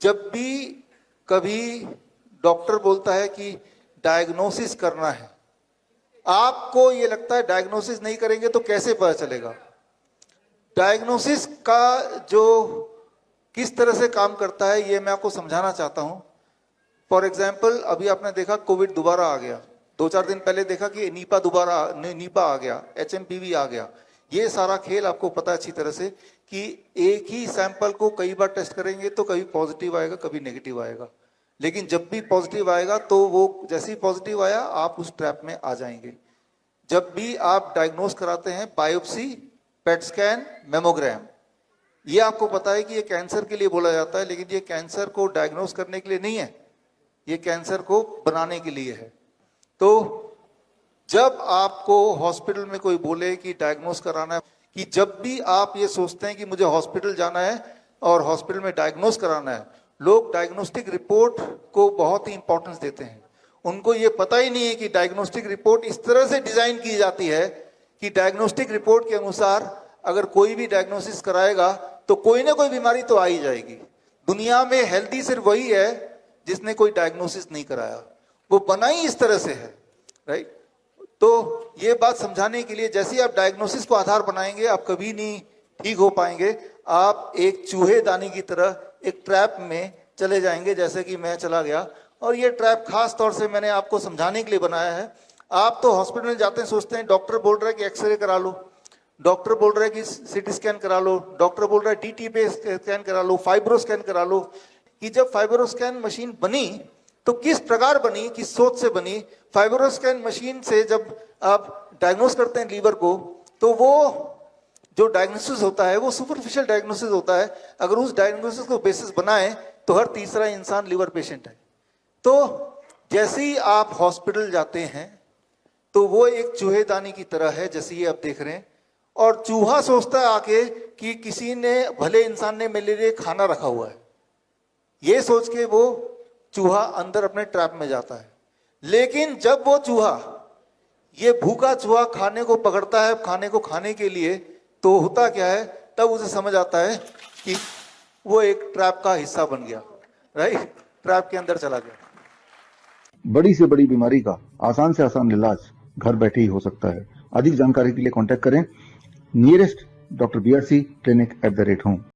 जब भी कभी डॉक्टर बोलता है कि डायग्नोसिस करना है, आपको ये लगता है डायग्नोसिस नहीं करेंगे तो कैसे पता चलेगा? डायग्नोसिस का जो किस तरह से काम करता है ये मैं आपको समझाना चाहता हूं। फॉर एग्जाम्पल, अभी आपने देखा कोविड दोबारा आ गया, 2-4 दिन पहले देखा कि नीपा आ गया, HMPV आ गया। ये सारा खेल आपको पता है अच्छी तरह से कि एक ही सैंपल को कई बार टेस्ट करेंगे तो कभी पॉजिटिव आएगा, कभी नेगेटिव आएगा। लेकिन जब भी पॉजिटिव आएगा तो वो जैसे ही पॉजिटिव आया आप उस ट्रैप में आ जाएंगे। जब भी आप डायग्नोस कराते हैं, बायोप्सी, पेट स्कैन, मेमोग्राम, ये आपको पता है कि ये कैंसर के लिए बोला जाता है, लेकिन ये कैंसर को डायग्नोस करने के लिए नहीं है, ये कैंसर को बनाने के लिए है। तो जब आपको हॉस्पिटल में कोई बोले कि डायग्नोस कराना है, कि जब भी आप ये सोचते हैं कि मुझे हॉस्पिटल जाना है और हॉस्पिटल में डायग्नोस कराना है, लोग डायग्नोस्टिक रिपोर्ट को बहुत ही इंपॉर्टेंस देते हैं। उनको ये पता ही नहीं है कि डायग्नोस्टिक रिपोर्ट इस तरह से डिजाइन की जाती है कि डायग्नोस्टिक रिपोर्ट के अनुसार अगर कोई भी डायग्नोसिस कराएगा तो कोई ना कोई बीमारी तो आ ही जाएगी। दुनिया में हेल्दी सिर्फ वही है जिसने कोई डायग्नोसिस नहीं कराया, वो बना ही इस तरह से है, राइट? तो ये बात समझाने के लिए, जैसे ही आप डायग्नोसिस को आधार बनाएंगे आप कभी नहीं ठीक हो पाएंगे। आप एक चूहेदानी की तरह एक ट्रैप में चले जाएंगे, जैसे कि मैं चला गया। और ये ट्रैप खास तौर से मैंने आपको समझाने के लिए बनाया है। आप तो हॉस्पिटल में जाते हैं, सोचते हैं डॉक्टर बोल रहा है कि एक्सरे करा लो, डॉक्टर बोल रहा है कि सीटी स्कैन करा लो, डॉक्टर बोल रहा है TT पे स्कैन करा लो, फाइब्रो स्कैन करा लो। कि जब फाइब्रो स्कैन मशीन बनी तो किस प्रकार बनी, किस सोच से बनी? फाइब्रो स्कैन मशीन से जब आप डायग्नोस करते हैं लीवर को, तो वो जो डायग्नोसिस होता है वो सुपरफिशियल डायग्नोसिस होता है। अगर उस डायग्नोसिस को बेसिस बनाए तो हर तीसरा इंसान लीवर पेशेंट है। तो जैसे ही आप हॉस्पिटल जाते हैं तो वो एक चूहेदानी की तरह है, जैसे ये आप देख रहे हैं। और चूहा सोचता है आके कि किसी ने, भले इंसान ने मेरे लिए खाना रखा हुआ है, ये सोच के वो चूहा अंदर अपने ट्रैप में जाता है। लेकिन जब वो चूहा, ये भूखा चूहा खाने को पकड़ता है, खाने को खाने के लिए, तो होता क्या है, तब उसे समझ आता है कि वो एक ट्रैप का हिस्सा बन गया, राइट? ट्रैप के अंदर चला गया। बड़ी से बड़ी बीमारी का आसान से आसान इलाज घर बैठे ही हो सकता है। अधिक जानकारी के लिए कांटेक्ट करें nearest doctor BRC clinic @ home।